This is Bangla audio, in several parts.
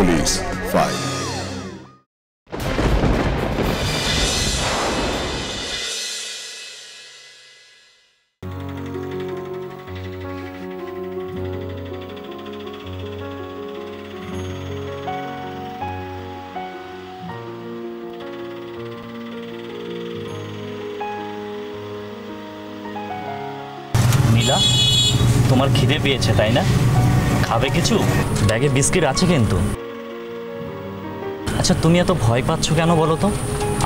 Police file. নীলা, তোমার খিদে পেয়েছে তাই না? খাবে কিছু? ব্যাগে বিস্কিট আছে কিন্তু। আচ্ছা, তুমি এত ভয় পাচ্ছ কেন বলো তো?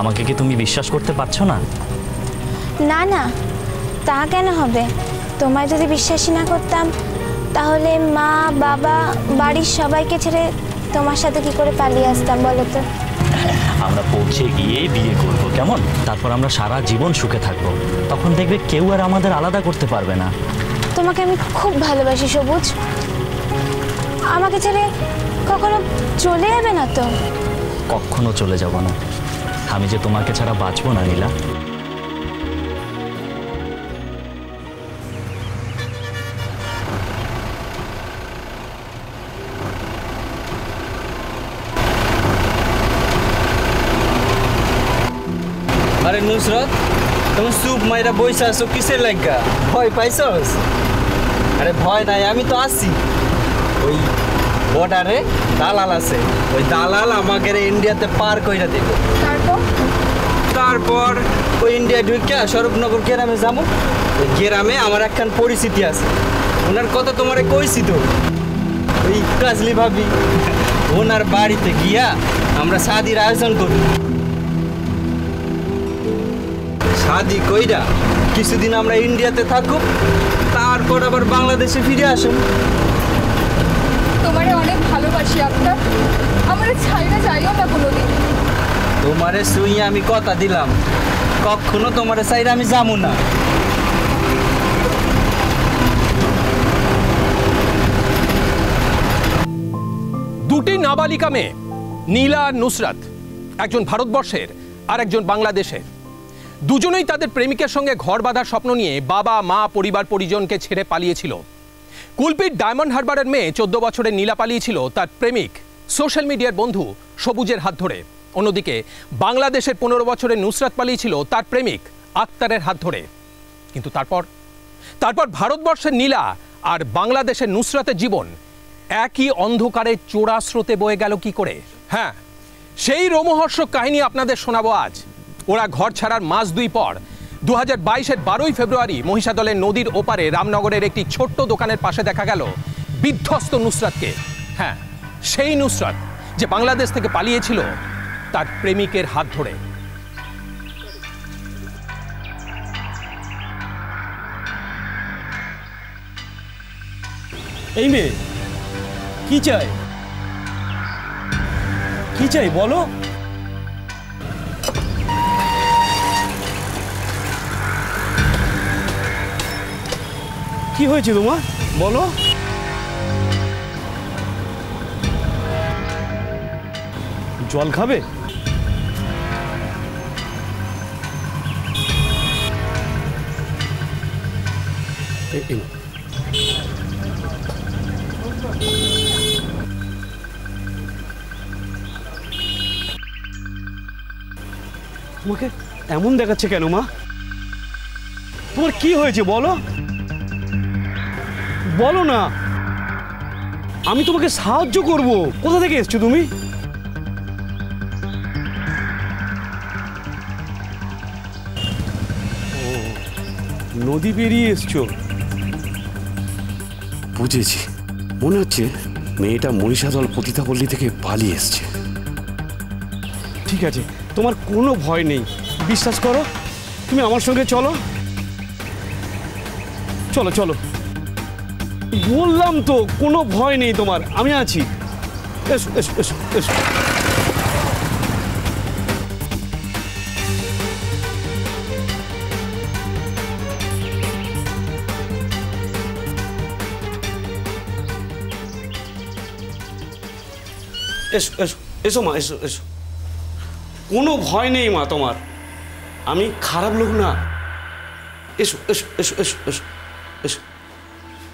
আমাকে কি তুমি বিশ্বাস করতে পারছো না? না না, তা কেন হবে? তোমায় যদি বিশ্বাসই না করতাম তাহলে মা বাবা বাড়ির সবাইকে ছেড়ে তোমার সাথে কি করে পালিয়ে আসতাম বলো তো? আমরা পৌঁছে গিয়েই বিয়ে করব, কেমন? তারপর আমরা সারা জীবন সুখে থাকবো। তখন দেখবে কেউ আর আমাদের আলাদা করতে পারবে না। তোমাকে আমি খুব ভালোবাসি সবুজ, আমাকে ছেড়ে কখনো চলে যাবে না তো? কখনো চলে যাব না। আমি যে তোমাকে ছাড়া বাঁচবো না নীলা। আরে নুসরত, তুমি চুপ মাইরা বইসা আছো কিসের লাগা? ভয় পাইছস? আরে ভয় নাই, আমি তো আছি। ওই বর্ডারে দালাল আছে, ওই দালাল আমাকে ইন্ডিয়াতে পার কইরা দেব। তারপর ওই ইন্ডিয়া ঢুকিয়া স্বরূপনগর গ্রামে যাবো। ওই গ্রামে আমার একখান পরিচিতি আছে, ওনার কথা তোমারে কইছি তো। ওই কাজলি ভাবি, ওনার বাড়িতে গিয়া আমরা শাদির আয়োজন করি। শাদি কইরা কিছুদিন আমরা ইন্ডিয়াতে থাকুক, তারপর আবার বাংলাদেশে ফিরে আসুন। তোমারে অনেক ভালোবাসি আপনার, আমার ছাইরা যাইও না কোনোদিন। তোমারে শুইয়ে আমি কথা দিলাম, কখনো তোমারে চাইরা আমি যাবো না। দুটি নাবালিকা মেয়ে, নীলা আর নুসরাত, একজন ভারতবর্ষের আর একজন বাংলাদেশের। দুজনেই তাদের প্রেমিকের সঙ্গে ঘর বাঁধার স্বপ্ন নিয়ে বাবা মা পরিবার পরিজনকে ছেড়ে পালিয়েছিল। কুলপির ডায়মন্ড হারবারের মেয়ে 14 বছরের নীলা পালিয়েছিল তার প্রেমিক সোশ্যাল মিডিয়ার বন্ধু সবুজের হাত ধরে। অন্যদিকে বাংলাদেশের 15 বছরের নুসরাত পালিয়েছিল তার প্রেমিক আক্তারের হাত ধরে। কিন্তু তারপর ভারতবর্ষের নীলা আর বাংলাদেশের নুসরাতের জীবন একই অন্ধকারের চোরা স্রোতে বয়ে গেল কি করে? হ্যাঁ, সেই রোমহর্ষক কাহিনী আপনাদের শোনাবো আজ। ওরা ঘর ছাড়ার মাস 2 পর 2022-এর 12ই ফেব্রুয়ারি মহিষাদলের নদীর ওপারে রামনগরের একটি ছোট্ট দোকানের পাশে দেখা গেল বিধ্বস্ত নুসরাতকে। হ্যাঁ, সেই নুসরাত যে বাংলাদেশ থেকে পালিয়েছিল তার প্রেমিকের হাত ধরে। এই মেয়ে কি চাই? কি চাই বলো? কি হয়েছে তোমার বলো? জল খাবে? তোমাকে এমন দেখাচ্ছে কেন মা? তোমার কি হয়েছে বলো? বলো না, আমি তোমাকে সাহায্য করব। কোথা থেকে এসছো তুমি? নদী পেরিয়ে এসছো? বুঝেছি, মনে হচ্ছে মেয়েটা মহিষাদল পতিতাপল্লী থেকে পালিয়ে এসছে। ঠিক আছে, তোমার কোনো ভয় নেই, বিশ্বাস করো। তুমি আমার সঙ্গে চলো চলো চলো, বললাম তো কোনো ভয় নেই তোমার, আমি আছি। এসো এসো এসো এসো। এসো এসো এসো মা, এসো এসো। কোনো ভয় নেই মা তোমার, আমি খারাপ লোক না। এসো এসো এসো এসো এসো এসো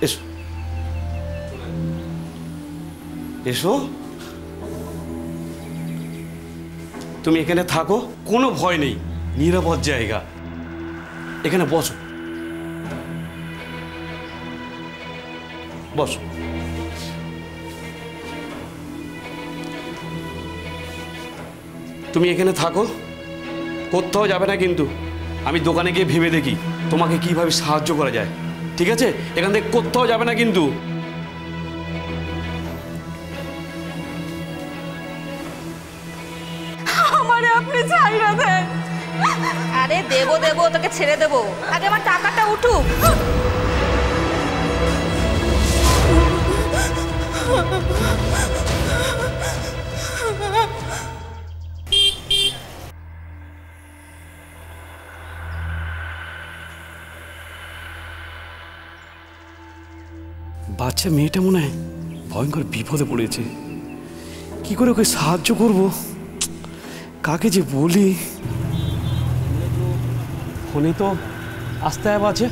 এসো এসো। তুমি এখানে থাকো, কোনো ভয় নেই, নিরাপদ জায়গা। এখানে বসো, বসো। তুমি এখানে থাকো, কোথাও যাবে না কিন্তু। আমি দোকানে গিয়ে ভেবে দেখি তোমাকে কিভাবে সাহায্য করা যায়, ঠিক আছে? এখান থেকে কোথাও যাবে না কিন্তু। আমারে আপনি ছাইরা দেন। আরে দেবো দেবো, তোকে ছেড়ে দেবো, আগে আমার টাকাটা উঠুক। বাচ্চা মেয়েটা মনে হয় ভয়ঙ্কর বিপদে পড়েছে। কি করে ওকে সাহায্য করব, কাকে যে বলি? ফোনে তো আস্তে অ্যাপ আছে,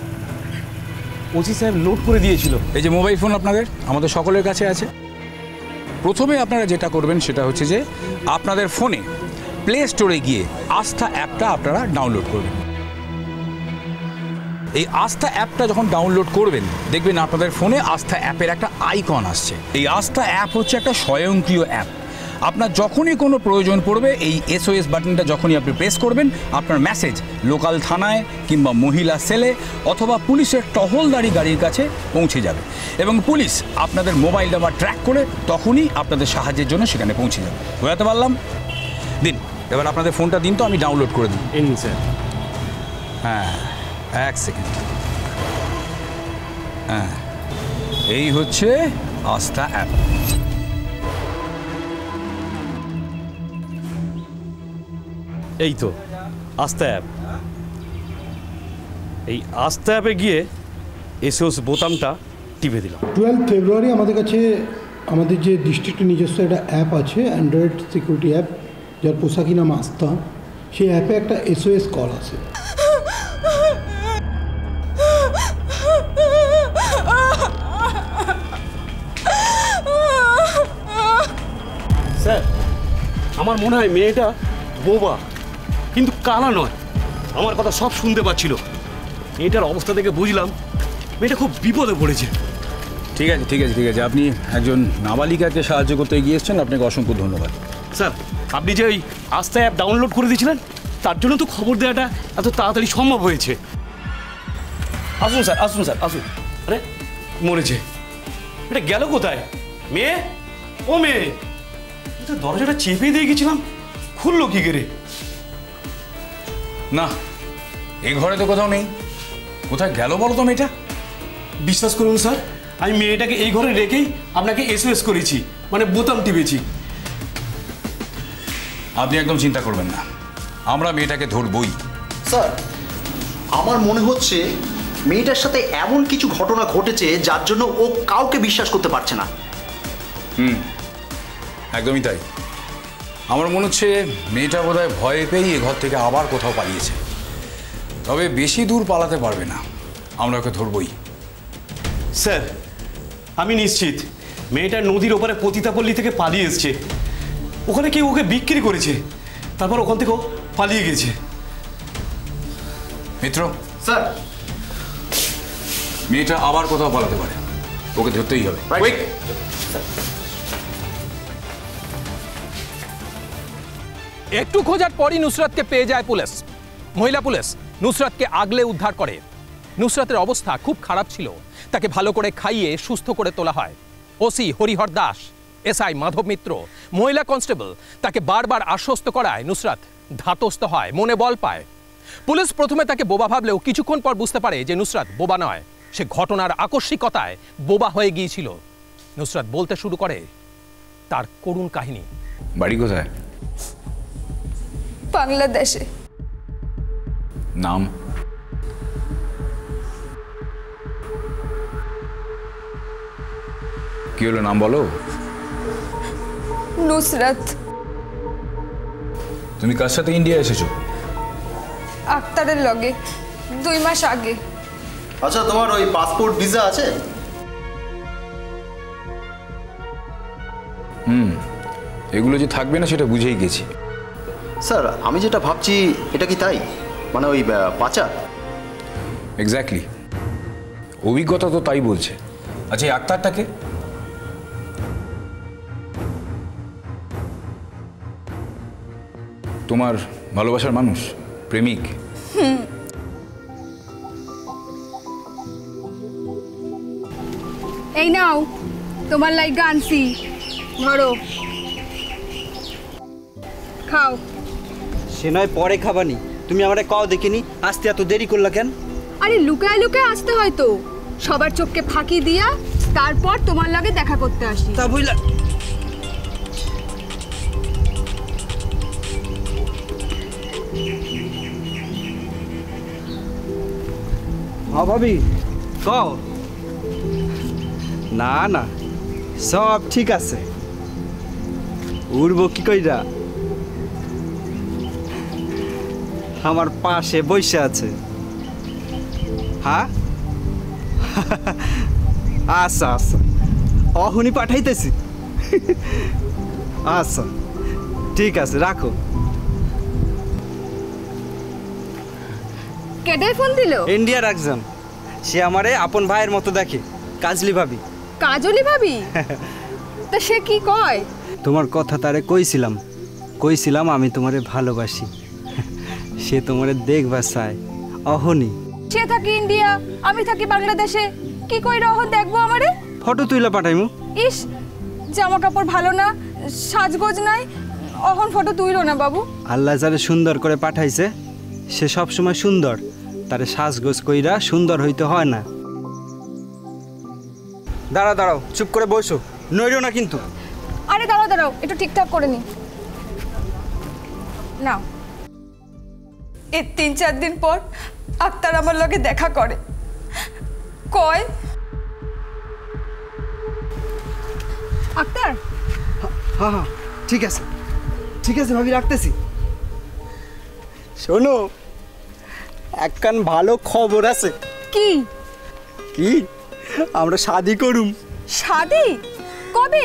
ওসি সাহেব লোড করে দিয়েছিল। এই যে মোবাইল ফোন আপনাদের আমাদের সকলের কাছে আছে। প্রথমে আপনারা যেটা করবেন সেটা হচ্ছে যে আপনাদের ফোনে প্লে স্টোরে গিয়ে আস্থা অ্যাপটা আপনারা ডাউনলোড করবেন। এই আস্থা অ্যাপটা যখন ডাউনলোড করবেন দেখবেন আপনাদের ফোনে আস্থা অ্যাপের একটা আইকন আসছে। এই আস্থা অ্যাপ হচ্ছে একটা স্বয়ংক্রিয় অ্যাপ। আপনার যখনই কোনো প্রয়োজন পড়বে এই SOS বাটনটা যখনই আপনি প্রেস করবেন, আপনার মেসেজ লোকাল থানায় কিংবা মহিলা সেলে অথবা পুলিশের টহলদারি গাড়ির কাছে পৌঁছে যাবে এবং পুলিশ আপনাদের মোবাইল নাম্বার ট্র্যাক করে তখনই আপনাদের সাহায্যের জন্য সেখানে পৌঁছে যাবে। বোঝাতে পারলাম? দিন, এবার আপনাদের ফোনটা দিন তো, আমি ডাউনলোড করে দিই। স্যার। হ্যাঁ, এক সেকেন্ড। হ্যাঁ, এই হচ্ছে আস্থা অ্যাপ। এই তো আস্থা অ্যাপ। এই আস্থা অ্যাপে গিয়ে SOS বোতামটা টিপে দিলাম। 12 ফেব্রুয়ারি আমাদের কাছে আমাদের যে ডিস্ট্রিক্টের নিজস্ব একটা অ্যাপ আছে, অ্যান্ড্রয়েড সিকিউরিটি অ্যাপ, যার পোশাকি নাম আস্থা। সেই অ্যাপে একটা SOS কল আছে। স্যার, আমার মনে হয় মেয়েটা বোবা, কিন্তু কালা নয়। আমার কথা সব শুনতে পাচ্ছিল। মেয়েটার অবস্থা থেকে বুঝলাম মেয়েটা খুব বিপদে পড়েছে। ঠিক আছে ঠিক আছে ঠিক আছে, আপনি একজন নাবালিকাকে সাহায্য করতে এগিয়ে এসেছেন, আপনাকে অসংখ্য ধন্যবাদ। স্যার, আপনি যে ওই আস্থা অ্যাপ ডাউনলোড করে দিয়েছিলেন তার জন্য তো খবর দেওয়াটা এত তাড়াতাড়ি সম্ভব হয়েছে। আসুন স্যার, আসুন স্যার, আসুন। আরে মরেছে, এটা গেল কোথায়? মেয়ে, ও মেয়ে, তো দরজাটা চেপে দিয়ে গেছিলাম, খুললো কি করে? না, এই ঘরে তো কোথাও নেই। কোথায় গেল বলো তো মেয়েটা? বিশ্বাস করুন স্যার, আমি মেয়েটাকে এই ঘরে রেখেই আপনাকে SOS করেছি, মানে বোতাম টিপেছি। আপনি একদম চিন্তা করবেন না, আমরা মেয়েটাকে ধরবই। স্যার, আমার মনে হচ্ছে মেয়েটার সাথে এমন কিছু ঘটনা ঘটেছে যার জন্য ও কাউকে বিশ্বাস করতে পারছে না। একদমই তাই। আমার মনে হচ্ছে মেয়েটা বোধহয় ভয় পেয়েই এ ঘর থেকে আবার কোথাও পালিয়েছে। তবে বেশি দূর পালাতে পারবে না, আমরা ওকে ধরবই। স্যার, আমি নিশ্চিত মেয়েটা নদীর ওপারে পতিতাপল্লী থেকে পালিয়ে এসছে। ওখানে কেউ ওকে বিক্রি করেছে, তারপর ওখান থেকে পালিয়ে গেছে। মিত্র, স্যার, মেয়েটা আবার কোথাও পালাতে পারে, ওকে ধরতেই হবে। একটু খোঁজার পরই নুসরাতকে পেয়ে যায় পুলিশ। মহিলা পুলিশ নুসরাতকে আগলে উদ্ধার করে। নুসরাতের অবস্থা খুব খারাপ ছিল, তাকে ভালো করে খাইয়ে সুস্থ করে তোলা হয়। ওসি হরিহর দাস, SI মাধব মিত্র, মহিলা কনস্টেবল তাকে বারবার আশ্বস্ত করায় নুসরাত ধাতস্থ হয়, মনে বল পায়। পুলিশ প্রথমে তাকে বোবা ভাবলেও কিছুক্ষণ পর বুঝতে পারে যে নুসরাত বোবা নয়, সে ঘটনার আকস্মিকতায় বোবা হয়ে গিয়েছিল। নুসরাত বলতে শুরু করে তার করুণ কাহিনী। বাড়ি কোথায়? বাংলাদেশে। নাম? কি হলো, নাম বলো। নুসরাত। তুমি কার সাথে ইন্ডিয়া এসেছো? আক্তারের লগে 2 মাস আগে। আচ্ছা, তোমার ওই পাসপোর্ট ভিসা আছে? এগুলো যে থাকবে না সেটা বুঝেই গেছি। স্যার আমি যেটা ভাবছি এটা কি তাই, মানে ওই পাচার? এক্স্যাক্টলি, অভিজ্ঞতা তো তাই বলছে। আচ্ছা, এই আক্তারটাকে? তোমার ভালোবাসার মানুষ, প্রেমিক? এই নাও তোমার লাইগা আনছি, ধরো খাও। সে নয় পরে খাবানি, তুমি আমারে কও দেখিনি, আসতে এত দেরি করলা কেন? আরে লুকায় লুকায় আসতে হয় তো, সবার চোখকে ফাঁকি দিয়া তারপর তোমার লাগে দেখা করতে আসি। তা বুঝলা, হ্যাঁ ভাবি কও। না না, সব ঠিক আছে। উড়বো কি কইরা, আমার পাশে বসে আছে। হ্যাঁ আচ্ছা আচ্ছা, অহনি পাঠাইতেছি। আচ্ছা ঠিক আছে, রাখো। কেডাই ফোন দিল? ইন্ডিয়ার একজন, সে আমারে আপন ভাইয়ের মতো দেখে, কাজলি ভাবি। কাজলি ভাবি? তা সে কি কয়? তোমার কথা তারে কইছিলাম আমি তোমারে ভালোবাসি। সে তোমারে দেখবা চায়, অহনি। সে থাকি ইন্ডিয়া, আমি থাকি বাংলাদেশে, কি কই রহন দেখবো আমারে? ফটো তুইলা পাঠাইমু। ইস, জামা কাপড় ভালো না, সাজগোজ নাই, অহন ফটো তুইলো না বাবু। আল্লাহ যারে সুন্দর করে পাঠাইছে সে সব সময় সুন্দর, তারে সাজগোজ কইরা সুন্দর হইতে হয় না। দাঁড়াও দাঁড়াও, চুপ করে বসো, নইরো না কিন্তু। আরে দাঁড়াও দাঁড়াও, একটু ঠিকঠাক করে নি নাও। এর 3-4 দিন পর আক্তার আমার লগে দেখা করে, কয় আক্তার। হ্যাঁ হ্যাঁ ঠিক আছে, ঠিক আছে ভাবি, রাখতেছি। শোনো, একখান ভালো খবর আছে। কি? কি? আমরা শাদি করুম। শাদি? কবে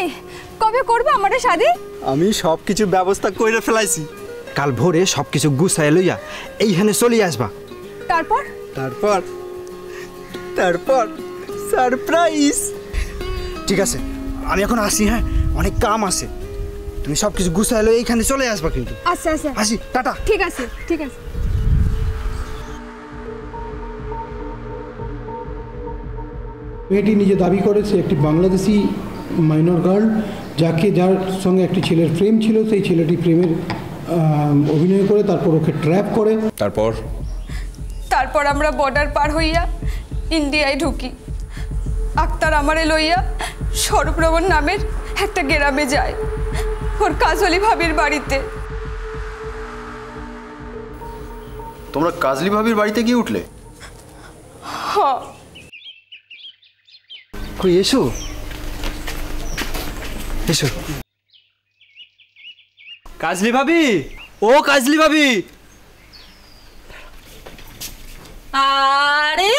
কবে করবে আমারে শাদি? আমি সব কিছু ব্যবস্থা করে ফেলাইছি, কাল ভোরে সব কিছু গুছায় লইয়া এইখানে চলে আসবা। তারপর? তারপর তারপর সারপ্রাইজ। ঠিক আছে, আমি এখন আসি। হ্যাঁ, অনেক কাম আছে, তুমি সব কিছু গুছায় লইয়া এইখানে চলে আসবা কিন্তু। আচ্ছা আচ্ছা, আসি, টাটা। ঠিক আছে ঠিক আছে। মেয়েটি নিজে দাবি করে সে একটি বাংলাদেশি মাইনর গার্ল, যার সঙ্গে একটি ছেলের প্রেম ছিল। সেই ছেলেটি প্রেমের অভিনয় করে তারপর ওকে ট্র্যাপ করে। তারপর আমরা বর্ডার পার হইয়া ইন্ডিয়ায় ঢুকি। আক্তার আমারে লইয়া স্বরূপরমণ নামের একটা গ্রামে যায়, ওর কাজলি ভাবির বাড়িতে। তোমরা কাজলি ভাবির বাড়িতে গিয়ে উঠলে? হ্যাঁ। কই এসো এসো। কাজলি ভাবি, ও কাজলি ভাবি। আরে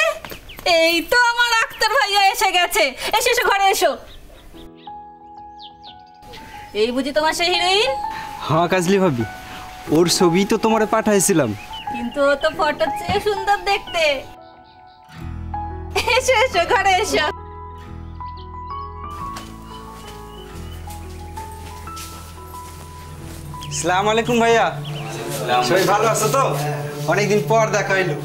এই তো আমার আক্তার ভাইয়া এসে গেছে। এসো এসো, ঘরে এসো। এই বুঝি তোমার সেই হিরোইন? হ্যাঁ কাজলি ভাবি, ওর ছবি তো তোমারে পাঠাইছিলাম। কিন্তু ও তো ফটোর চেয়ে সুন্দর দেখতে। এসো এসো, ঘরে এসো। আসসালামু আলাইকুম ভাইয়া, সবাই ভালো আছো তো? অনেকদিন পর দেখা হইলো।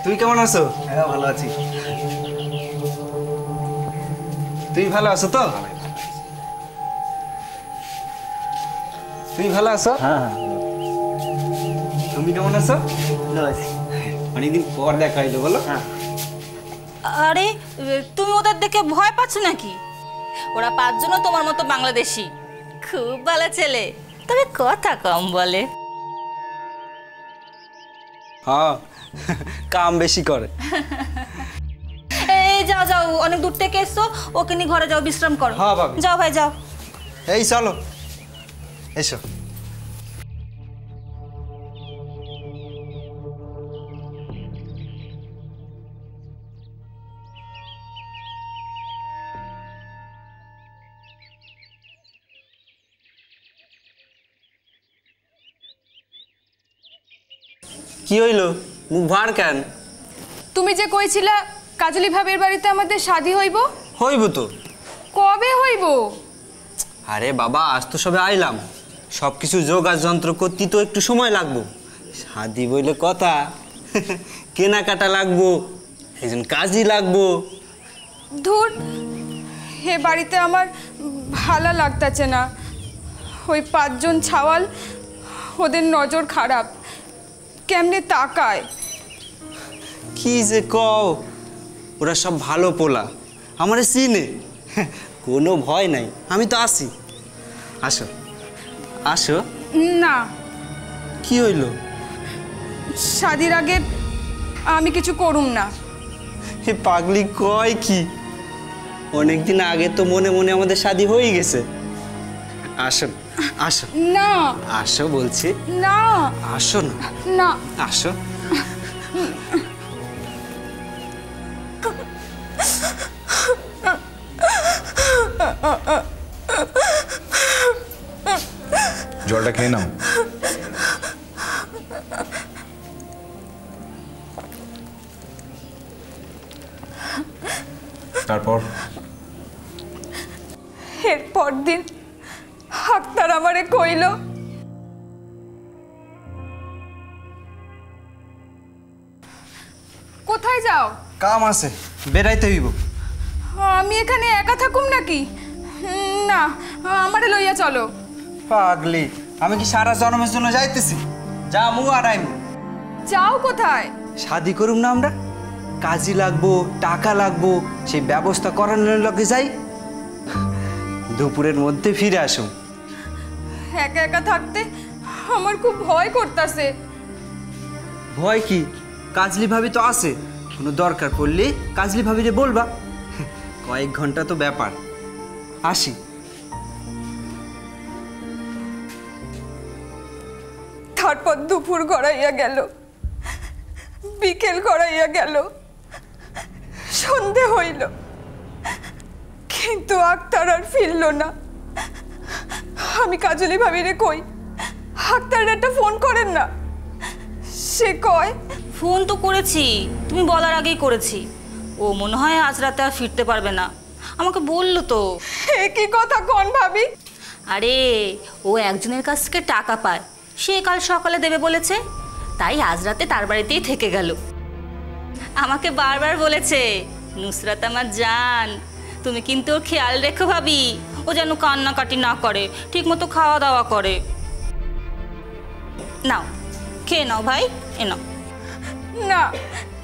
তুমি কেমন আছো? হ্যাঁ ভালো আছি। তুমি ভালো আছো তো? তুমি ভালো আছো? হ্যাঁ। তুমি কেমন আছো? ভালো আছি। অনেকদিন পর দেখা হইলো, বলো। আরে তুমি ওদের দেখে ভয় পাচ্ছ নাকি? ওরা 5 জনও তোমার মতো বাংলাদেশি, খুব ভালো ছেলে, তবে কথা কম বলে। হ্যাঁ, কাম বেশি করে। এই যাও যাও, অনেক দূর থেকে এসছো, ওকে নিয়ে ঘরে যাও, বিশ্রাম করো। হ্যাঁ ভাবি। যাও ভাই যাও। এই চলো, এসো। কি হইলো, মুখ ভার কেন? তুমি যে কইছিলা কাজলি ভাবির বাড়িতে আমাদের শাদি হইব। হইব তো। কবে হইব? আরে বাবা, আজ তো সবে আইলাম, সব কিছু যোগার যন্ত্র করতে তো একটু সময় লাগবো। শাদি বইলে কথা, কেনাকাটা লাগবো, একজন কাজই লাগবো। ধুর, হে বাড়িতে আমার ভালো লাগতেছে না। ওই 5 জন ছাওয়াল, ওদের নজর খারাপ, কেমনে তাকায়। কি যে কও, ওরা সব ভালো পোলা, আমারে চিনে, কোনো ভয় নাই, আমি তো আছি। আসো আসো। না। কি হইল? শাদির আগে আমি কিছু করুম না। হে পাগলি কয় কি? অনেকদিন আগে তো মনে মনে আমাদের শাদি হয়ে গেছে। আসো আসো। না। আসো বলছি। না। আসো না। না। আসো। জলটা খেয়ে নাও। তারপর এরপর দিন আক্তার আমারে কইল, কোথায় যাও? কাম আছে, বেড়াইতে হইব। আমি এখানে একা থাকুম নাকি? না, আমারে লইয়া চলো। পাগলি, আমি কি সারা জন্মের জন্য যাইতেছি? যা মু আর আইমু। যাও কোথায়? শাদি করুম না আমরা, কাজই লাগবো, টাকা লাগবো, সেই ব্যবস্থা করানোর লগে যাই, দুপুরের মধ্যে ফিরে আসুম। একা একা থাকতে আমার খুব ভয় করতেছে। ভয় কি? কাজলি ভাবি তো আছে, কোনো দরকার পড়লে কাজলি ভাবিরে বলবা। কয়েক ঘন্টা তো ব্যাপার, আসি। তারপর দুপুর গড়াইয়া গেল, বিকেল গড়াইয়া গেল, সন্ধে হইল, কিন্তু আক্তার আর ফিরল না। আমি কাজলি ভাবিরে কই, আক্তার একটা ফোন করেন না। সে কয়, ফোন তো করেছি, তুমি বলার আগেই করেছি। ও মনে হয় আজ রাতে আর ফিরতে পারবে না, আমাকে বললো তো। কি কথা কোন ভাবি? আরে ও একজনের কাছ থেকে টাকা পায়, সে কাল সকালে দেবে বলেছে, তাই আজ রাতে তার বাড়িতেই থেকে গেল। আমাকে বারবার বলেছে, নুসরাত আমার জান, তুমি কিন্তু ওর খেয়াল রেখো ভাবি, ও যেন কান্নাকাটি না করে, ঠিক মতো খাওয়া দাওয়া করে। নাও খেয়ে নাও ভাই, এ নাও। না,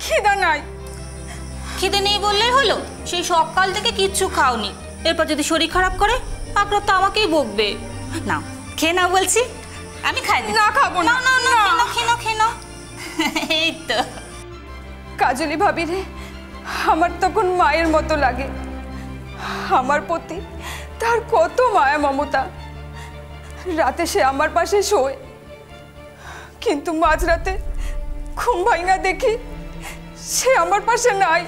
খিদা নাই। খিদে নেই বললেই হলো? সেই সকাল থেকে কিচ্ছু খাওনি, এরপর যদি শরীর খারাপ করে আকরা তো আমাকেই বকবে। নাও খেয়ে নাও বলছি। আমি খাই না, খাবো না। না না না, খেয়ে নাও খেয়ে নাও। এই তো। কাজলি ভাবিরে আমার তখন মায়ের মতো লাগে। আমার প্রতি তার কত মায়া মমতা। রাতে সে আমার পাশে শোয়, কিন্তু মাঝরাতে ঘুম ভাঙা দেখি সে আমার পাশে নাই।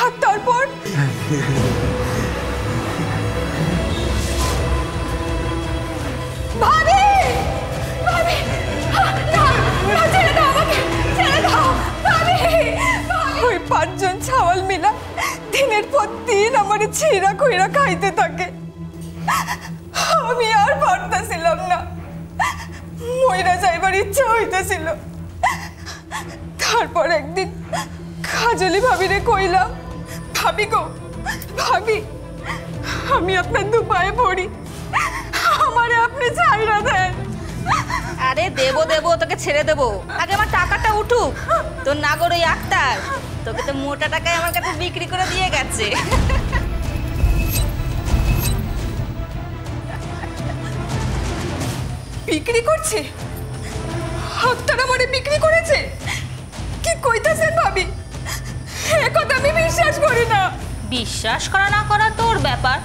আর তারপর ভাবি, ভাবি, না, ছেড়ে দাও আমাকে, ছেড়ে দাও ভাবি। ওই 5 জন ছাওয়াল মিলা দিনের পর দিন আমার ছিঁড়া খুঁড়া খাইতে থাকে। আমি আর পারতেছিলাম না, মইরা যাইবার ইচ্ছা হইতেছিল। তারপর একদিন কাজলি ভাবিরে কইলাম, ভাবি গো ভাবি, আমি আপনার দুপায়ে পড়ি, আমারে আপনি ছাইরা দেন। আরে দেবো দেবো, তোকে ছেড়ে দেবো, আগে আমার টাকাটা উঠুক। তোর নাগর ওই আক্তার তোকে তো মোটা টাকায় আমার কাছে বিক্রি করে দিয়ে গেছে। বিক্রি করছে? আক্তার আমারে বিক্রি করেছে? কি কইতাছেন ভাবি? এ কথা আমি বিশ্বাস করি না। বিশ্বাস করা না করা তোর ব্যাপার।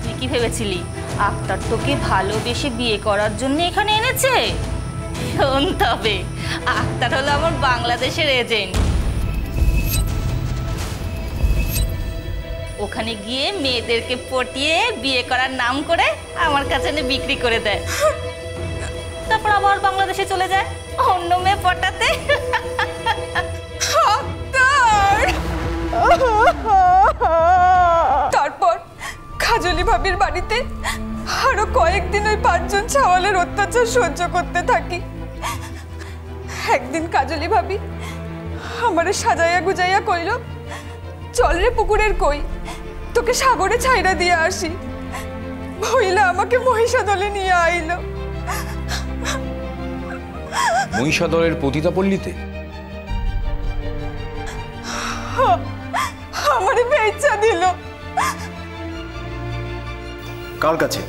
তুই কি ভেবেছিলি আক্তার তোকে ভালোবেসে বিয়ে করার জন্য এখানে এনেছে? শোন তবে, আক্তার হলো আমার বাংলাদেশের এজেন্ট। ওখানে গিয়ে মেয়েদেরকে পটিয়ে বিয়ে করার নাম করে আমার কাছে এনে বিক্রি করে দেয়। তারপর আবার বাংলাদেশে চলে যায় অন্য মেয়ে পটাতে। তারপর কাজলি ভাবির বাড়িতে আরো কয়েকদিন ওই 5 জন ছাওয়ালের অত্যাচার সহ্য করতে থাকি। একদিন কাজলি ভাবি আমারে সাজাইয়া গুজাইয়া কইল, চল রে পুকুরের কই, তোকে সাগরে ছাইরা দিয়ে আসি। ভইলা আমাকে মহিষাদলে নিয়ে আইলো। মহিষাদলের পতিতাপল্লীতে? আমারে বেচা দিল। কার কাছে?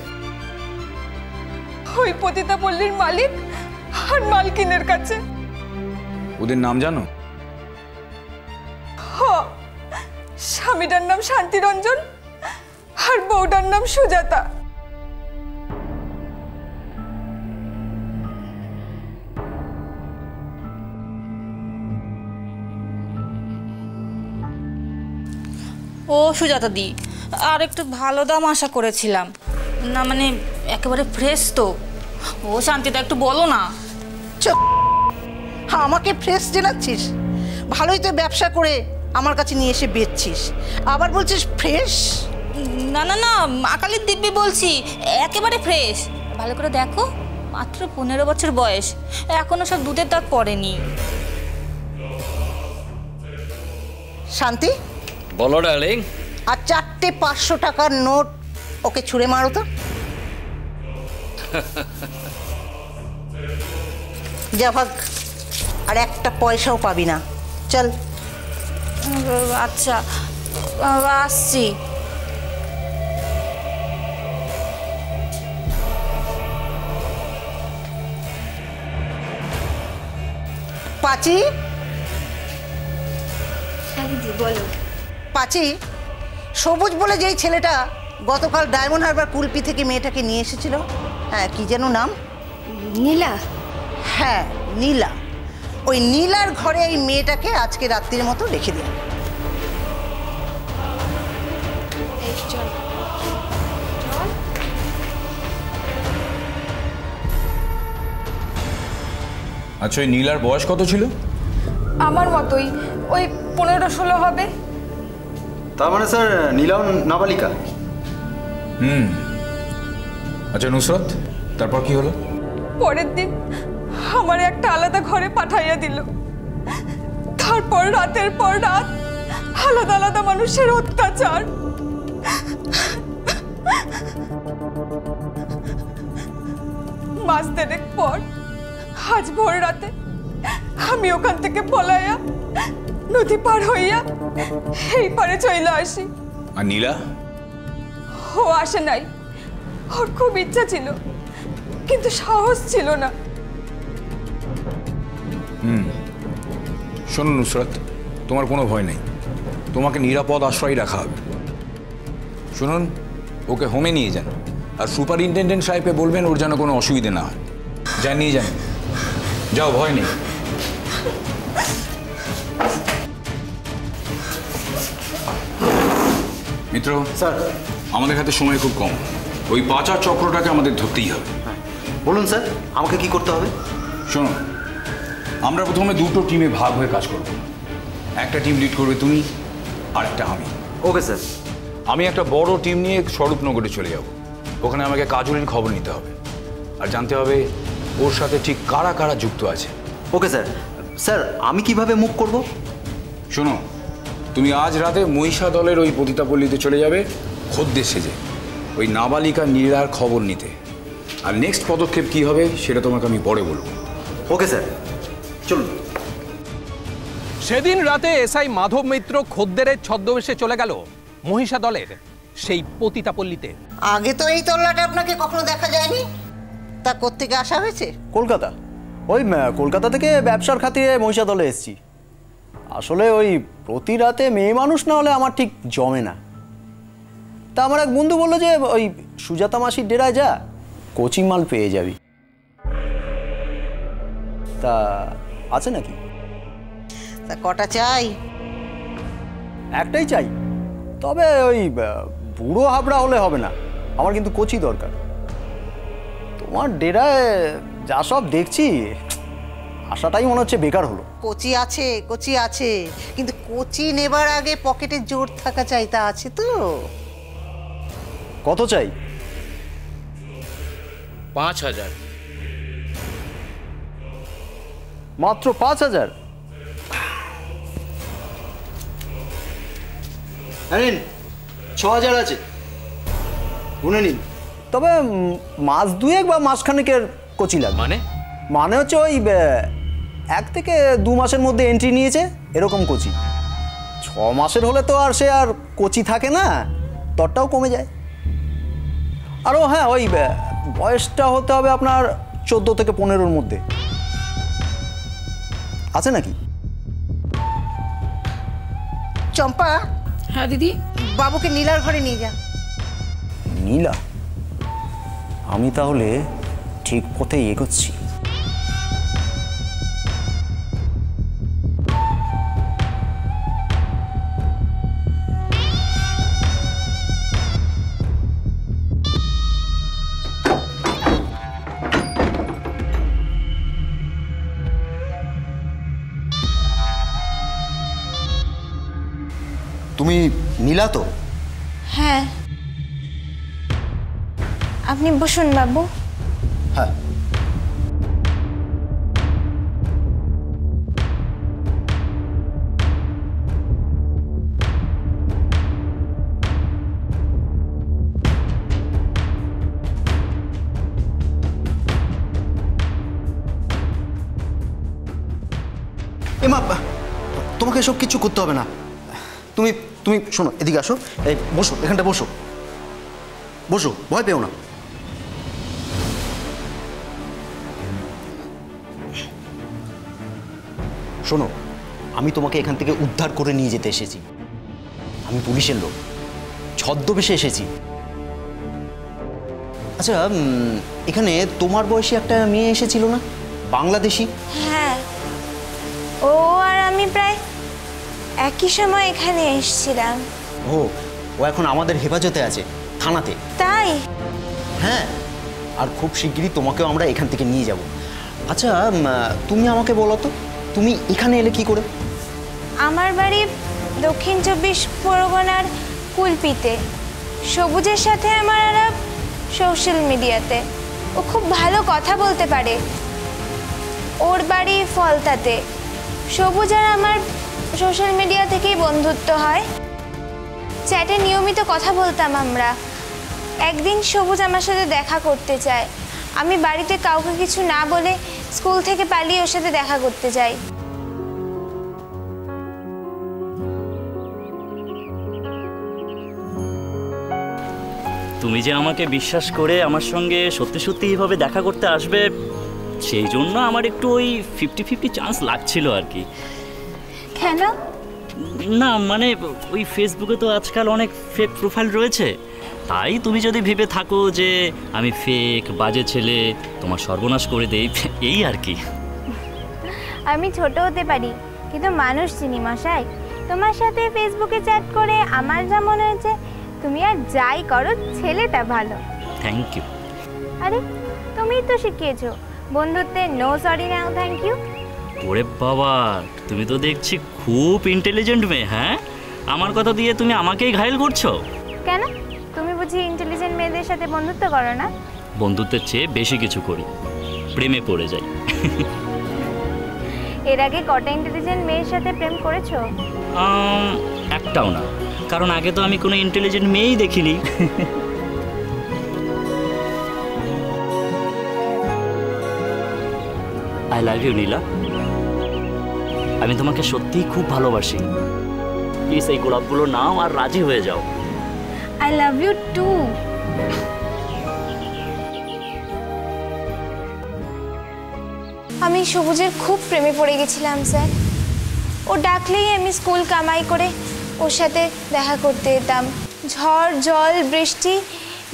ওই পতিতাপল্লীর মালিক আর মালকিনের কাছে। ওদের নাম জানো? স্বামীটার নাম শান্তিরঞ্জন আর বউটার নাম সুজাতা। ও সুজাতা দি, আর একটু ভালো দাম আশা করেছিলাম না, মানে একেবারে ফ্রেশ তো। ও শান্তিদা একটু বলো না। চুপ, আমাকে ফ্রেশ জেনাচ্ছিস? ভালোই তো ব্যবসা করে আমার কাছে নিয়ে এসে বেচছিস, আবার বলছিস ফ্রেশ? না না না, মা কালীর দিব্যি বলছি, একেবারে ফ্রেশ। ভালো করে দেখো, মাত্র 15 বছর বয়স, এখনো সব দুধের দাগ পড়েনি। শান্তি, বলো ডার্লিং। আর 4টে 500 টাকার নোট ওকে ছুঁড়ে মারো তো। যা ভাগ, আর একটা পয়সাও পাবি না। চল। আচ্ছা, আসছি। পাচি, বলো। পাচি, সবুজ বলে যেই ছেলেটা গতকাল ডায়মন্ড হারবার কুলপি থেকে মেয়েটাকে নিয়ে এসেছিল, হ্যাঁ কি যেন নাম? নীলা। হ্যাঁ নীলা, ওই নীলার ঘরে এই মেয়েটাকে আজকে রাত্রির মতো রেখে দিন। আচ্ছা, ওই নীলার বয়স কত ছিল? আমার মতোই, ওই 15-16 হবে। তার মানে স্যার নীলাও নাবালিকা? আচ্ছা নুসরত, তারপর কি হলো? পরের দিন আমার একটা আলাদা ঘরে পাঠাইয়া দিল। তারপর রাতের পর রাত আলাদা আলাদা মানুষের অত্যাচার। মাস দেড়েক পর আজ ভোর রাতে আমি ওখান থেকে পলাইয়া নদী পার হইয়া এই পারে চলে আসি। আর নীলা? ও আসে নাই। ওর খুব ইচ্ছা ছিল, কিন্তু সাহস ছিল না। শোনো নুসরত, তোমার কোনো ভয় নেই, তোমাকে নিরাপদ আশ্রয় রাখা হবে। শুনুন, ওকে হোমে নিয়ে যান, আর সুপারিনটেন্ডেন্ট সাহেবকে বলবেন ওর যেন কোনো অসুবিধে না হয়। যান, নিয়ে যান, যাও, ভয় নেই। মিত্র স্যার, আমাদের হাতে সময় খুব কম, ওই পাচার চক্রটাকে আমাদের ধরতেই হবে। বলুন স্যার, আমাকে কি করতে হবে? শোনো, আমরা প্রথমে দুটো টিমে ভাগ হয়ে কাজ করব। একটা টিম লিড করবে তুমি, আর একটা আমি। Okay sir. আমি একটা বড় টিম নিয়ে স্বরূপনগরে চলে যাব। ওখানে আমাকে কাজলের খবর নিতে হবে, আর জানতে হবে ওর সাথে ঠিক কারা কারা যুক্ত আছে। Okay sir. স্যার, আমি কিভাবে মুভ করব? শোনো, তুমি আজ রাতে মহিষাদলের ওই পতিতাপল্লীতে চলে যাবে খদ্দের সেজে, ওই নাবালিকা নীলার খবর নিতে। আর নেক্সট পদক্ষেপ কি হবে সেটা তোমাকে আমি পরে বলবো। ওকে স্যার, চলুন। সেদিন রাতে এসআই মাধব মিত্র খদ্দেরের ছদ্মবেশে চলে গেল মহিষাদলের সেই পতিতাপল্লীতে। আগে তো এই তল্লাটা আপনাকে কখনো দেখা যায়নি, তা কোত্থেকে আসা হয়েছে? কলকাতা। ওই কলকাতা থেকে ব্যবসার খাতিরে মহিষাদলে এসেছি। আসলে ওই প্রতি রাতে মেয়ে মানুষ না হলে আমার ঠিক জমে না। তা আমার এক বন্ধু বললো যে ওই সুজাতা মাসির ডেরায় যা, কোচিং মাল পেয়ে যাবি। তা আছে নাকি? তা কটা চাই? একটাই চাই, তবে ওই বুড়ো হাবড়া হলে হবে না, আমার কিন্তু কোচি দরকার। তোমার ডেরায় যা সব দেখছি আশাটাই মনে হচ্ছে বেকার হলো। কচি আছে, কিন্তু কচি নেবার আগে পকেটে জোর থাকা চাই, তা আছে তো? কত চাই? 5,000। মাত্র 5,000? নিন, 6,000 আছে, গুনে নিন। তবে মাস 2 বা মাসখানেকের কচি লাগবে। মানে হচ্ছে ওই 1 থেকে 2 মাসের মধ্যে এন্ট্রি নিয়েছে এরকম কচি। 6 মাসের হলে তো আর সে আর কচি থাকে না, তরটাও কমে যায়। আরও হ্যাঁ, ওই বয়সটা হতে হবে আপনার 14 থেকে 15-র মধ্যে। আছে নাকি? চম্পা। হ্যাঁ দিদি। বাবুকে নীলার ঘরে নিয়ে যা। নীলা? আমি তাহলে ঠিক পথেই এগোচ্ছি। তুমি নীলা তো? হ্যাঁ। আপনি বসুন বাবু। হ্যাঁ। এমা, তোমাকে এসব কিছু করতে হবে না। তুমি তুমি শোনো, এদিকে আসো, এই বসো, এখানটা বসো, বসো, ভয় পেও না। শোনো, আমি তোমাকে এখান থেকে উদ্ধার করে নিয়ে যেতে এসেছি। আমি পুলিশের লোক, ছদ্মবেশে এসেছি। আচ্ছা, এখানে তোমার বয়সী একটা মেয়ে এসেছিল না, বাংলাদেশি? হ্যাঁ, ও আর আমি প্রায় একই সময় এখানে এসেছিলাম। ও এখন আমাদের হেফাজতে আছে, থানাতে। তাই? হ্যাঁ, আর খুব শিগগিরই তোমাকেও আমরা এখান থেকে নিয়ে যাব। আচ্ছা, তুমি আমাকে বলো তো, তুমি এখানে এলে কি করে? আমার বাড়ি দক্ষিণ 24 পরগনার কুলপিতে। সবুজের সাথে আমার আলাপ সোশ্যাল মিডিয়াতে। ও খুব ভালো কথা বলতে পারে। ওর বাড়ি ফলতাতে। সবুজ আর আমার সোশ্যাল মিডিয়া থেকেই বন্ধুত্ব হয়। চ্যাটে নিয়মিত কথা বলতাম আমরা। একদিন সবুজ আমার সাথে দেখা করতে চায়। আমি বাড়িতে কাউকে কিছু না বলে স্কুল থেকে পালিয়ে ওর সাথে দেখা করতে যাই। তুমি যে আমাকে বিশ্বাস করে আমার সঙ্গে সত্যি সত্যি এইভাবে দেখা করতে আসবে, সেই জন্য আমার একটু ওই 50-50 চান্স লাগছিল আর কি। কেন? না মানে ওই ফেসবুকে তো আজকাল অনেক ফেক প্রোফাইল রয়েছে, তাই তুমি যদি ভেবে থাকো যে আমি ফেক বাজে ছেলে, তোমার সর্বনাশ করে দেই, এই আর কি। আমি ছোট হতে পারি, কিন্তু মানুষ চিনি মশাই। তোমার সাথে ফেসবুকে চ্যাট করে আমার যা মনে হয়েছে, তুমি আর যাই করো ছেলেটা ভালো। Thank you. আরে তুমিই তো শিখিয়েছো বন্ধুত্বে no sorry no thank you. ওরে বাবা, তুমি তো দেখছি খুব ইন্টেলিজেন্ট মেয়ে। হ্যাঁ, আমার কথা দিয়ে তুমি আমাকেই ঘায়েল করছো কেন? তুমি বুঝি ইন্টেলিজেন্ট মেয়েদের সাথে বন্ধুত্ব করো না? বন্ধুত্বের চেয়ে বেশি কিছু করি, প্রেমে পড়ে যাই। এর আগে কটা ইন্টেলিজেন্ট মেয়ের সাথে প্রেম করেছো? একটাও না, কারণ আগে তো আমি কোনো ইন্টেলিজেন্ট মেয়েই দেখিনি। আই লাভ ইউ নীলা। আমি তোমাকে সত্যিই খুব ভালোবাসি। প্লিজ এই গোলাপগুলো নাও আর রাজি হয়ে যাও। I love you too. আমি সবুজের খুব প্রেমে পড়ে গেছিলাম স্যার। ও ডাকলেই আমি স্কুল কামাই করে ওর সাথে দেখা করতে যেতাম। ঝড় জল বৃষ্টি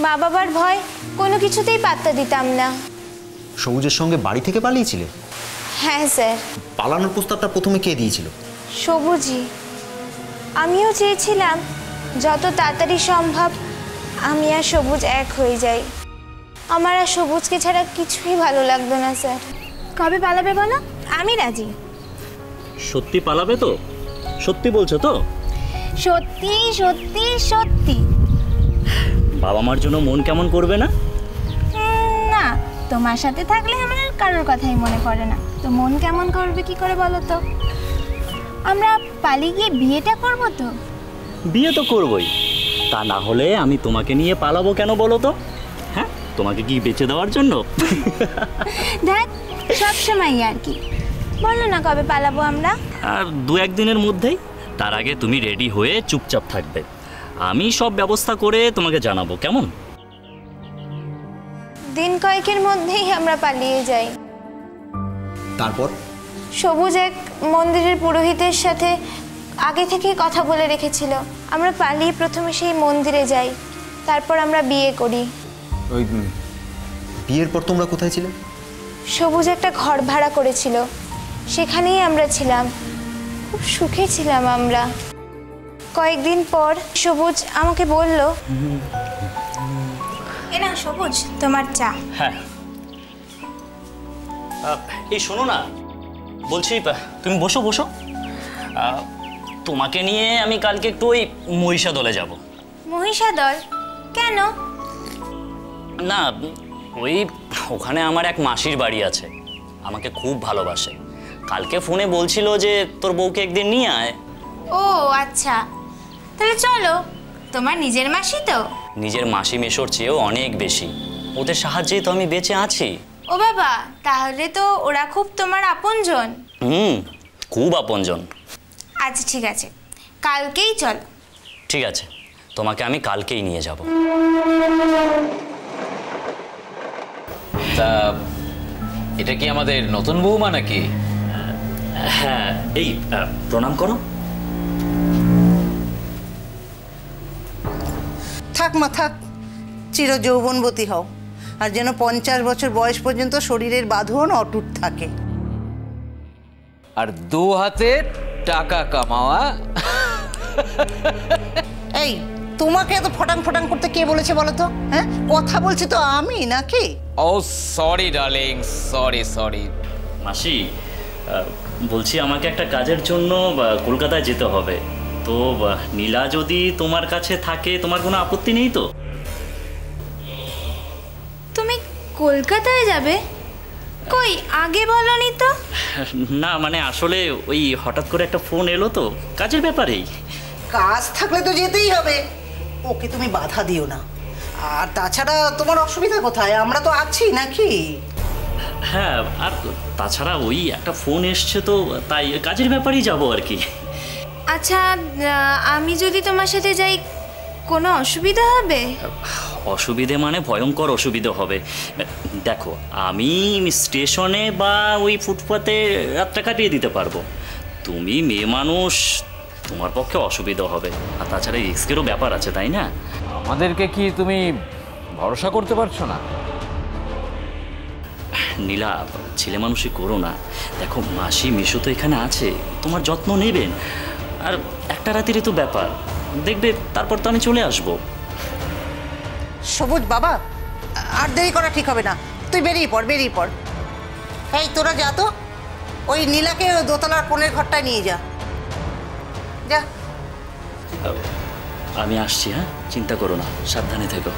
মা বাবার ভয় কোনো কিছুতেই পাত্তা দিতাম না। সবুজের সঙ্গে বাড়ি থেকে পালিয়েছিলে? হ্যাঁ স্যার। পালানোর প্রস্তাবটা প্রথমে কে দিয়েছিল? সবুজই। আমিও চেয়েছিলাম যত তাড়াতাড়ি সম্ভব আমি আর সবুজ এক হয়ে যাই। আমার আর সবুজকে ছাড়া কিছুই ভালো লাগতো না স্যার। কবে পালাবে বলো? আমি রাজি। সত্যি পালাবে তো? সত্যি বলছো তো? সত্যি সত্যি সত্যি। বাবা মার জন্য মন কেমন করবে না? না, তোমার সাথে থাকলে আমার আর কারোর কথাই মনে পড়ে না, তো মন কেমন করবে কি করে বলো তো? আমরা পালিয়ে গিয়ে বিয়েটা করব তো? বিয়ে তো করবই, তা না হলে আমি তোমাকে নিয়ে পালাবো কেন বলো তো? হ্যাঁ, তোমাকে কি বেঁচে দেওয়ার জন্য? দেখ, সবসময় আর কি। বলো না কবে পালাবো আমরা? আর 2-1 দিনের মধ্যেই। তার আগে তুমি রেডি হয়ে চুপচাপ থাকবে, আমি সব ব্যবস্থা করে তোমাকে জানাবো, কেমন? দিন কয়েকের মধ্যেই আমরা পালিয়ে যাই। তারপর সবুজ এক মন্দিরের পুরোহিতের সাথে আগে থেকে কথা বলে রেখেছিল। আমরা পালিয়ে প্রথমে সেই মন্দিরে যাই, তারপর আমরা বিয়ে করি। ওই বিয়ের পর তোমরা কোথায় ছিলে? সবুজ একটা ঘর ভাড়া করেছিল, সেখানেই আমরা ছিলাম। খুব সুখে ছিলাম আমরা। কয়েকদিন পর সবুজ আমাকে বলল, এ নাও সবুজ, তোমার চা। হ্যাঁ, এই শোনো না, বলছি তুমি বসো বসো। তোমাকে নিয়ে আমি কালকে একটু ওই মহিষাদলে যাব। মহিষাদল? কেন? না, ওই ওখানে আমার এক মাসির বাড়ি আছে, আমাকে খুব ভালোবাসে। কালকে ফোনে বলছিল যে তোর বউকে একদিন নিয়ে আয়। ও আচ্ছা, তাহলে চলো। তোমার নিজের মাসি তো? নিজের মাসি মেশোর চেয়েও অনেক বেশি, ওদের সাহায্যেই তো আমি বেঁচে আছি। ও বাবা, তাহলে তো ওরা খুব তোমার আপনজন। খুব আপনজন। আচ্ছা ঠিক আছে, কালকেই চল। ঠিক আছে, তোমাকে আমি কালকেই নিয়ে যাব। তা এটা কি আমাদের নতুন বৌমা নাকি? হ্যাঁ, এই প্রণাম করো। থাক মা থাক, চির যৌবনবতী হও, আর যেন 50 বছর বয়স পর্যন্ত শরীরের বাঁধন অটুট থাকে। আর 2 হাতে টাকা কামাওয়া। এই, তোমাকে এত ফটাং ফটাং করতে কে বলেছে বলো তো? হ্যাঁ, কথা বলছি তো আমি নাকি? ও সরি ডার্লিং, সরি। মাসি, বলছি আমাকে একটা কাজের জন্য কলকাতায় যেতে হবে, তো নীলা যদি তোমার কাছে থাকে তোমার কোনো আপত্তি নেই তো? তুমি কলকাতায় যাবে? কই আগে বলনি তো? না মানে আসলে ওই হঠাৎ করে একটা ফোন এলো তো, কাজের ব্যাপারেই। কাজ থাকলে তো যেতেই হবে, ওকে তুমি বাধা দিও না। আর তাছাড়া তোমার অসুবিধা কোথায়? আমরা তো আছি নাকি? হ্যাঁ, আর তাছাড়া ওই একটা ফোন এসছে তো, তাই কাজের ব্যাপারেই যাব আর কি। আচ্ছা, আমি যদি তোমার সাথে যাই কোনো অসুবিধা হবে? অসুবিধে মানে ভয়ঙ্কর অসুবিধে হবে। দেখো, আমি স্টেশনে বা ওই ফুটপাতে রাতটা কাটিয়ে দিতে পারবো, তুমি মেয়ে মানুষ, তোমার পক্ষে অসুবিধা হবে। আর তাছাড়া রিস্কেরও ব্যাপার আছে, তাই না? আমাদেরকে কি তুমি ভরসা করতে পারছো না? নীলা, ছেলে মানুষই করো না। দেখো, মাসি মিশু তো এখানে আছে, তোমার যত্ন নেবেন। আর একটা রাতেরই তো ব্যাপার, দেখবে তারপর তো আমি চলে আসবো। সবুজ বাবা, আর দেরি করা ঠিক হবে না, তুই বেরিয়ে পড়। এই তোরা যা তো, ওই নীলাকে দোতলার কোণের ঘরটায় নিয়ে যা। আমি আসছি, হ্যাঁ, চিন্তা করো না, সাবধানে থেকো।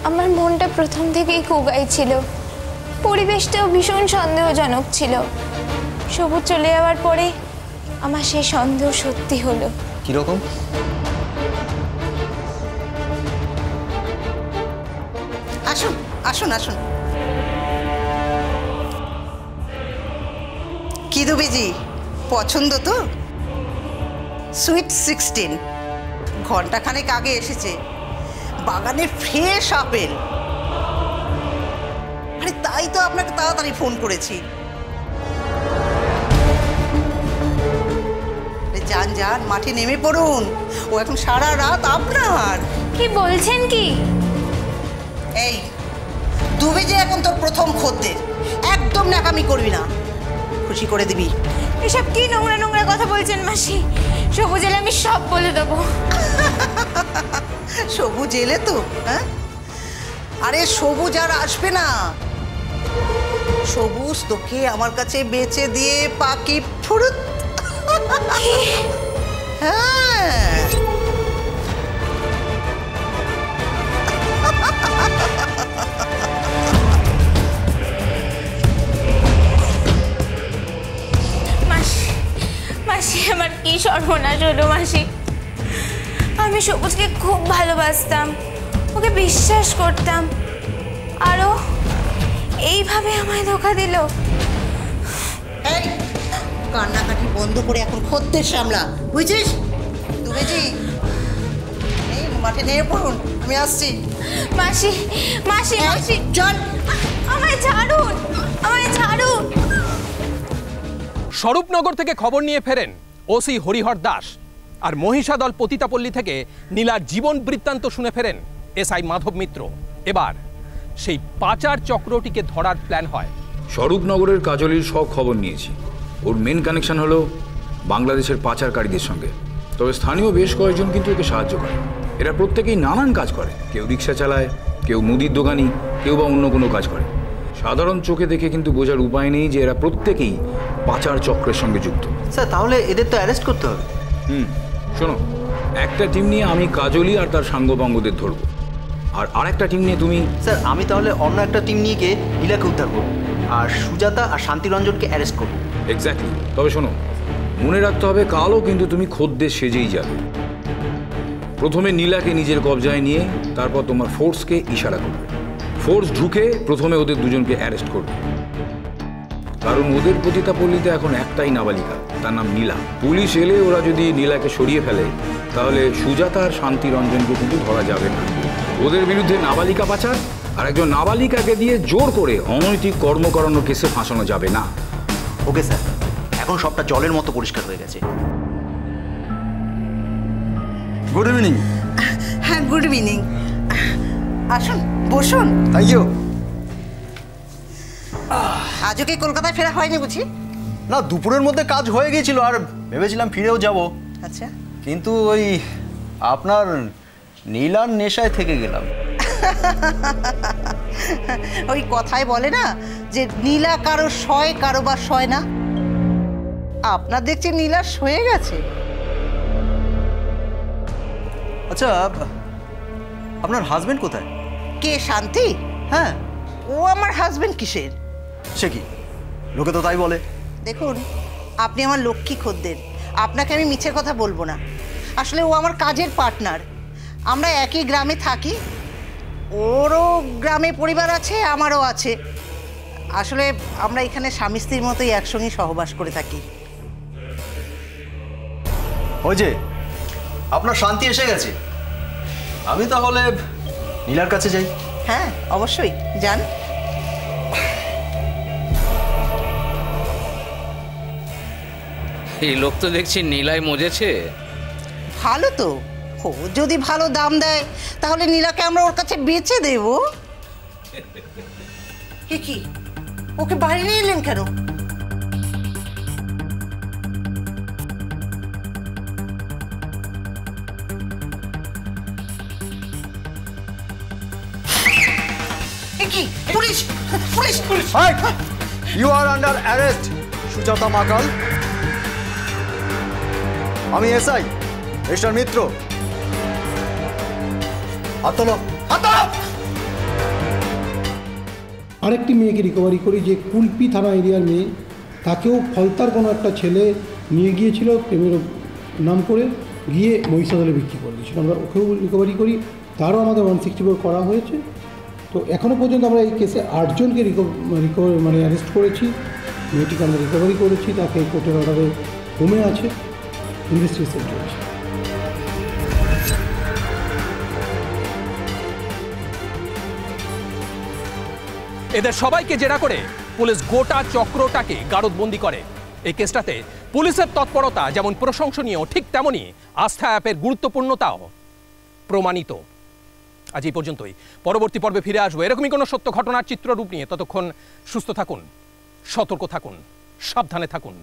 আমার মনটা প্রথম থেকেই কুগাই ছিল, পরিবেশটাও ভীষণ সন্দেহজনক ছিল। সবুজ চলে যাওয়ার পরে আমার সেই সন্দেহ সত্যি হলো। কিরকম? আসুন। কি দুবিজি, পছন্দ তো? সুইট 16 ঘন্টাখানেক আগে এসেছে, বাগানের ফ্রেশ আপেল। আরে তাই তো আপনাকে তাড়াতাড়ি ফোন করেছি। যান মাঠে নেমে পড়ুন, ও এখন সারা রাত আপনার। কি বলছেন কি? এই দুবে যে এখন তোর প্রথম খদ্দের, একদম ন্যাকামি করবি না। খুশি করে দিবি। এসব কি নোংরা নোংরা কথা বলছেন মাসি? সবুজ এলে আমি সব বলে দেবো। সবুজ এলে তো? হ্যাঁ, আরে সবুজ আর আসবে না। সবুজ তোকে আমার কাছে বেচে দিয়ে পাখি ফুরুত। হ্যাঁ, মাসি আমার কি সর্বনাশ হলো মাসি। আমি সবুজকে খুব ভালোবাসতাম, ওকে বিশ্বাস করতাম, আরও এইভাবে আমায় ধোঁকা দিল। এই কান্নাকাটি বন্ধ করে এখন খদ্দের সামলা, বুঝছিস? বুঝেছি, এই মাঠে নিয়ে পড়ুন, আমি আসছি। মাসি মাসি মাসি চল, আমায় ছাড়ুন, আমায় ছাড়ুন। স্বরূপনগর থেকে খবর নিয়ে ফেরেন ওসি হরিহর দাস, আর মহিষাদল পতিতাপল্লী থেকে নীলার জীবন বৃত্তান্ত শুনে ফেরেন এসআই মাধব মিত্র। এবার সেই পাচার চক্রটিকে ধরার প্ল্যান হয়। স্বরূপনগরের কাজলির সব খবর নিয়েছি। ওর মেন কানেকশন হলো বাংলাদেশের পাচারকারীদের সঙ্গে। তবে স্থানীয় বেশ কয়েকজন কিন্তু একে সাহায্য করে। এরা প্রত্যেকেই নানান কাজ করে, কেউ রিক্সা চালায়, কেউ মুদির দোকানি, কেউ বা অন্য কোনো কাজ করে। সাধারণ চোখে দেখে কিন্তু বোঝার উপায় নেই যে এরা প্রত্যেকেই পাচার চক্রের সঙ্গে যুক্ত। স্যার তাহলে এদের তো অ্যারেস্ট করতে হবে। শোনো, একটা টিম নিয়ে আমি কাজলি আর তার সাঙ্গপাঙ্গদের ধরবো, আর আরেকটা টিম নিয়ে তুমি। স্যার আমি তাহলে অন্য একটা টিম নিয়ে গিয়ে নীলাকে উদ্ধার করবো, আর সুজাতা আর শান্তিরঞ্জনকে অ্যারেস্ট করবো। এক্স্যাক্টলি। তবে শোনো, মনে রাখতে হবে কালও কিন্তু তুমি খদ্দের সেজেই যাবে। প্রথমে নীলাকে নিজের কবজায় নিয়ে তারপর তোমার ফোর্সকে ইশারা করবে। ফোর্স ঢুকে প্রথমে ওদের দুজনকে অ্যারেস্ট করবে, কারণ ওদের পতিতাপল্লীতে এখন একটাই নাবালিকা, তার নাম নীলা। পুলিশ এলে ওরা যদি নীলাকে সরিয়ে ফেলে তাহলে সুজাতা আর শান্তিরঞ্জনকে কিন্তু ধরা যাবে না। ওদের বিরুদ্ধে নাবালিকা পাচার আর একজন নাবালিকাকে দিয়ে জোর করে অনৈতিক কর্ম করানোর কেসে ফাঁসানো যাবে না। ওকে স্যার, এখন সবটা জলের মতো পরিষ্কার হয়ে গেছে। Good evening. হ্যাঁ, গুড ইভিনিং। আসুন, বসুন। Thank you. আজও কি কলকাতায় ফেরা হয়নি বুঝি? না, দুপুরের মধ্যে কাজ হয়ে গিয়েছিল, আর ভেবেছিলাম ফিরেও যাব, আচ্ছা, কিন্তু ওই আপনার নীলার নেশায় থেকে গেলাম। ওই কথায় বলে না যে নীলা কারো সয়, কারো বা সয় না। আপনার দেখছি নীলা সয়ে গেছে। আচ্ছা, আপনার হাজবেন্ড কোথায়? কে, শান্তি? হ্যাঁ। ও আমার হাজবেন্ড কিসের? সে কি, লোকে তো তাই বলে। দেখুন, আপনি আমার লক্ষ্মী খদ্দের, আপনাকে আমি মিছের কথা বলবো না। আসলে ও আমার কাজের পার্টনার, আমরা একই গ্রামে থাকি। ওরও গ্রামে পরিবার আছে, আমারও আছে। আসলে আমরা এখানে স্বামী স্ত্রীর মতোই একসঙ্গে সহবাস করে থাকি। ওই যে আপনার শান্তি এসে গেছে, আমি তাহলে নীলার কাছে যাই। হ্যাঁ, অবশ্যই যান। এই লোক তো দেখছি নীলায় মজেছে। ভালো তো, ও যদি ভালো দাম দেয় তাহলে নীলাকে আমরা ওর কাছে বেচে দেব। কি ওকে বাইরে নিয়ে এলেন কেন? কি police? Police! Police! You are under arrest, Sujata Makal. আমি এসআই মিস্টার মিত্র। আরেকটি মেয়েকে রিকভারি করি, যে কুলপি থানা এরিয়ার মেয়ে, তাকেও ফলতার কোনো একটা ছেলে নিয়ে গিয়েছিল প্রেমের নাম করে, গিয়ে মহিষাদলে বিক্রি করে দিয়েছিল। আমরা ওকেও রিকভারি করি, তারও আমাদের 164 করা হয়েছে। তো এখনও পর্যন্ত আমরা এই কেসে 8 জনকে রিকভারি অ্যারেস্ট করেছি। মেয়েটিকে আমরা রিকভারি করেছি, তাকে কোর্টের অর্ডারে হোমে আছে, ইনভেস্টিগেশন চলছে। এদের সবাইকে জেরা করে পুলিশ গোটা চক্রটাকে গারদবন্দি করে। এই কেসটাতে পুলিশের তৎপরতা যেমন প্রশংসনীয়, ঠিক তেমনই আস্থা অ্যাপের গুরুত্বপূর্ণতাও প্রমাণিত। আজ এই পর্যন্তই। পরবর্তী পর্বে ফিরে আসবো এরকমই কোনো সত্য ঘটনার চিত্ররূপ নিয়ে। ততক্ষণ সুস্থ থাকুন, সতর্ক থাকুন, সাবধানে থাকুন।